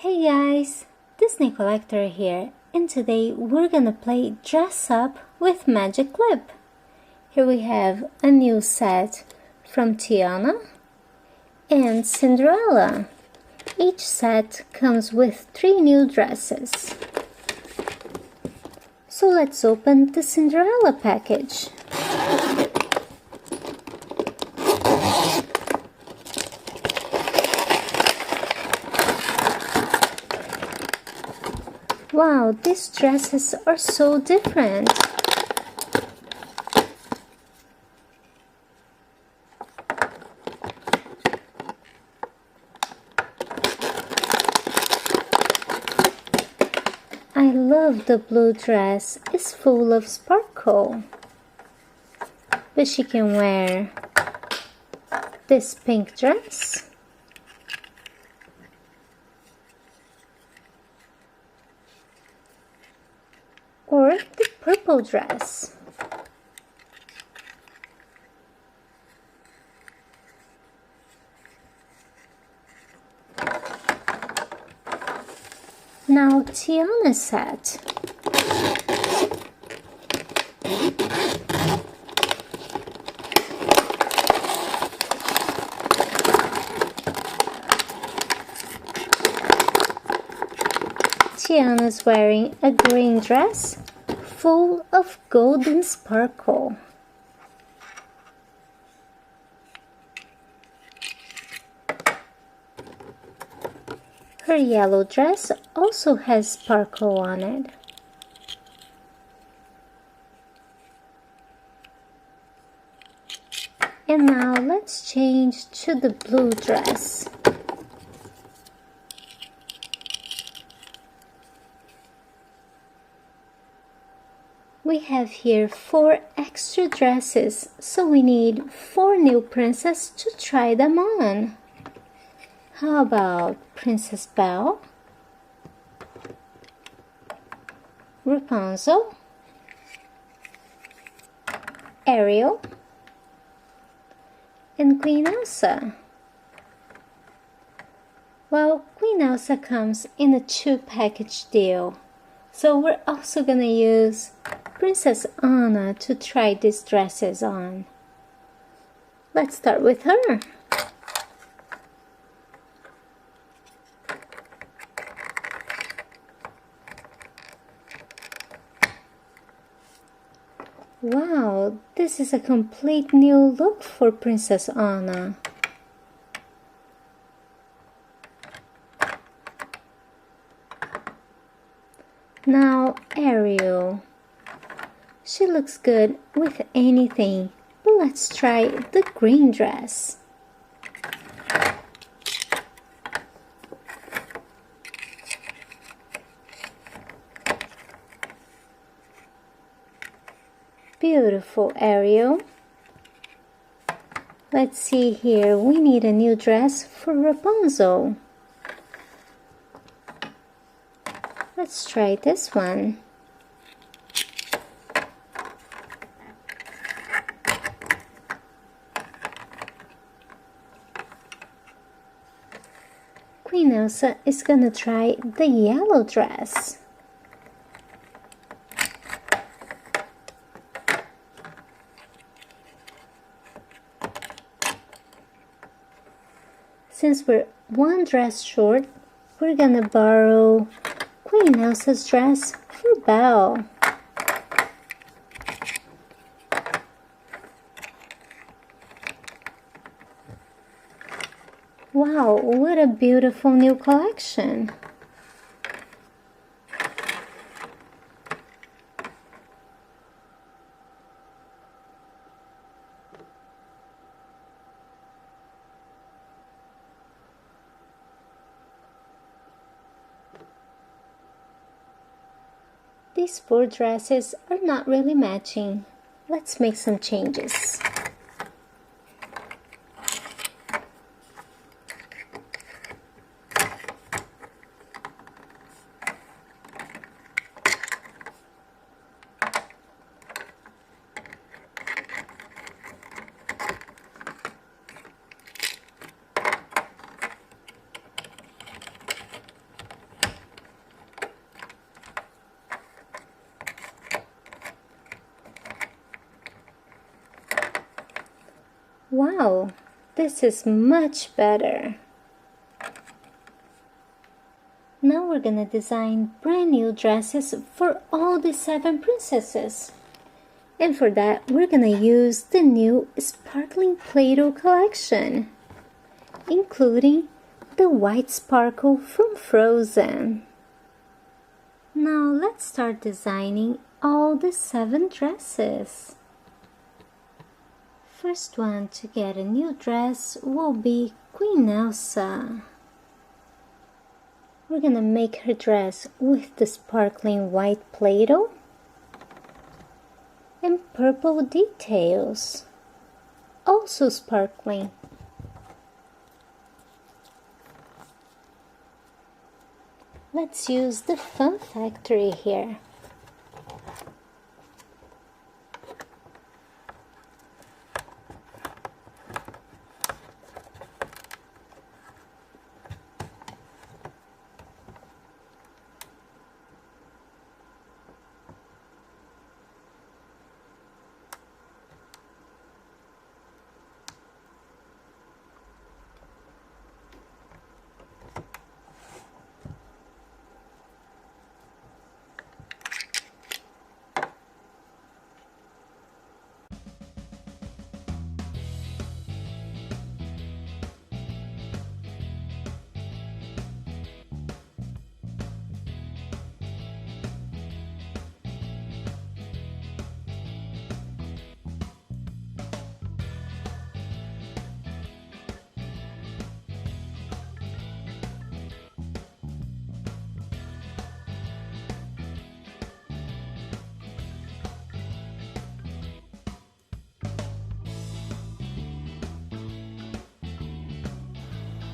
Hey guys, Disney Collector here, and today we're gonna play Dress Up with MagiClip. Here we have a new set from Tiana and Cinderella. Each set comes with 3 new dresses. So let's open the Cinderella package. Wow, these dresses are so different. I love the blue dress. It's full of sparkle. But she can wear this pink dress. Or the purple dress. Now Tiana set. Tiana's wearing a green dress full of golden sparkle. Her yellow dress also has sparkle on it. And now let's change to the blue dress. We have here 4 extra dresses, so we need 4 new princesses to try them on. How about Princess Belle, Rapunzel, Ariel, and Queen Elsa? Well, Queen Elsa comes in a 2-package deal, so we're also gonna use Princess Anna to try these dresses on. Let's start with her. Wow, this is a complete new look for Princess Anna. Now Ariel. She looks good with anything, but let's try the green dress. Beautiful, Ariel. Let's see here, we need a new dress for Rapunzel. Let's try this one. Queen Elsa is gonna try the yellow dress. Since we're 1 dress short, we're gonna borrow Queen Elsa's dress for Belle. Wow, what a beautiful new collection! These 4 dresses are not really matching. Let's make some changes. Wow, this is much better. Now we're gonna design brand new dresses for all the 7 princesses. And for that, we're gonna use the new sparkling Play-Doh collection, including the white sparkle from Frozen. Now let's start designing all the 7 dresses. First one to get a new dress will be Queen Elsa. We're gonna make her dress with the sparkling white Play-Doh and purple details, also sparkling. Let's use the Fun Factory here.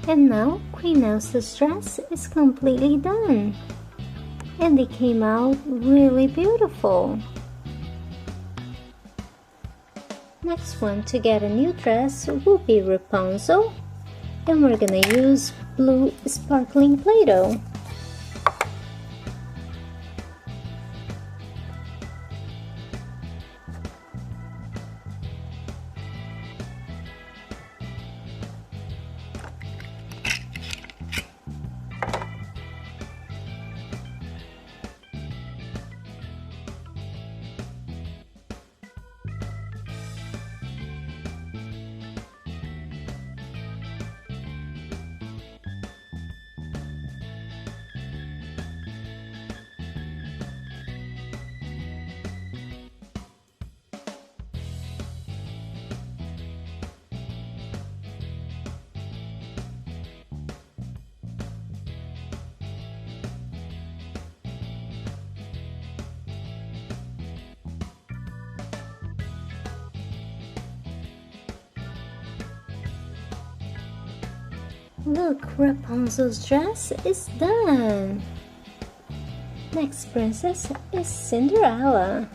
And now Queen Elsa's dress is completely done. And they came out really beautiful. Next one to get a new dress will be Rapunzel. And we're gonna use blue sparkling Play-Doh. Look, Rapunzel's dress is done. Next princess is Cinderella.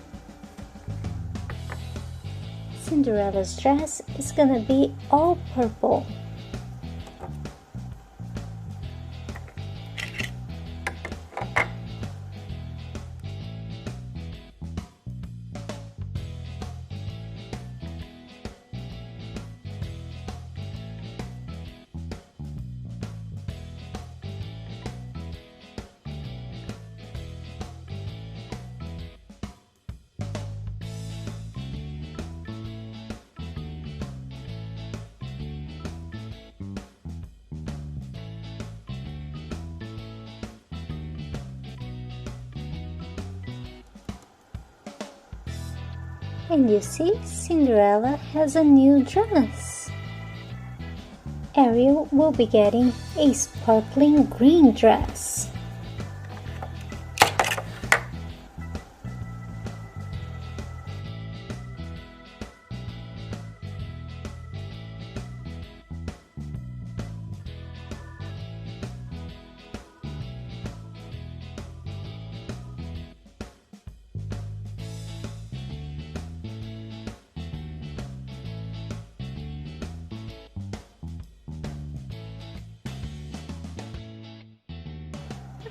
Cinderella's dress is gonna be all purple. And you see, Cinderella has a new dress. Ariel will be getting a sparkling green dress.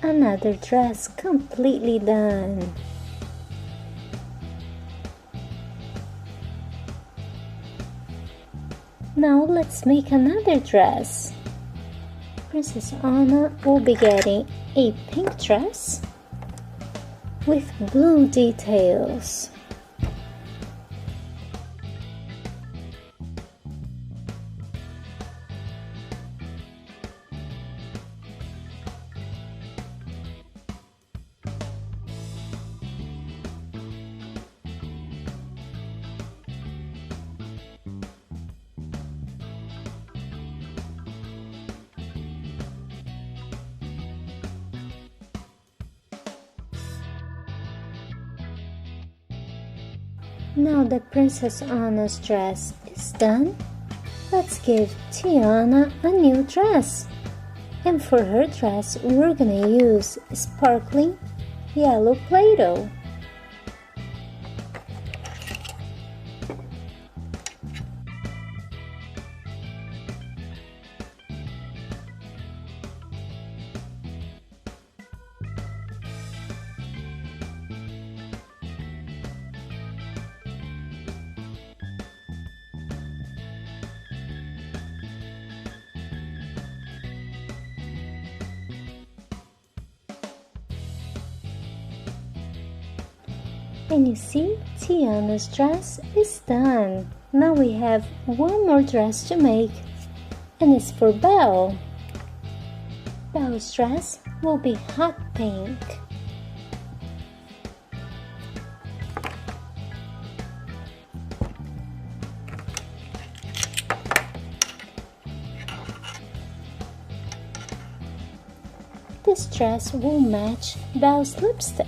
Another dress completely done. Now let's make another dress. Princess Anna will be getting a pink dress with blue details. Now that Princess Anna's dress is done, let's give Tiana a new dress. And for her dress, we're gonna use sparkling yellow Play-Doh. And you see, Tiana's dress is done. Now we have one more dress to make, and it's for Belle. Belle's dress will be hot pink. This dress will match Belle's lipstick.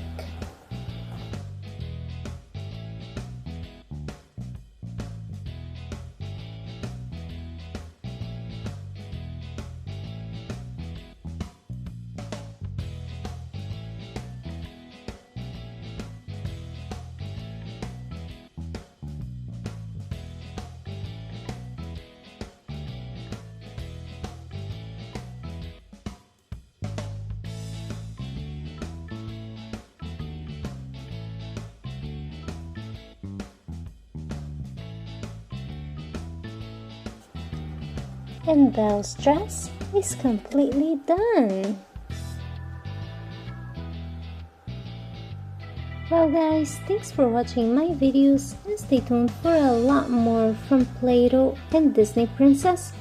And Belle's dress is completely done. Well guys, thanks for watching my videos and stay tuned for a lot more from Play-Doh and Disney Princess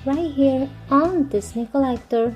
right here on Disney Collector.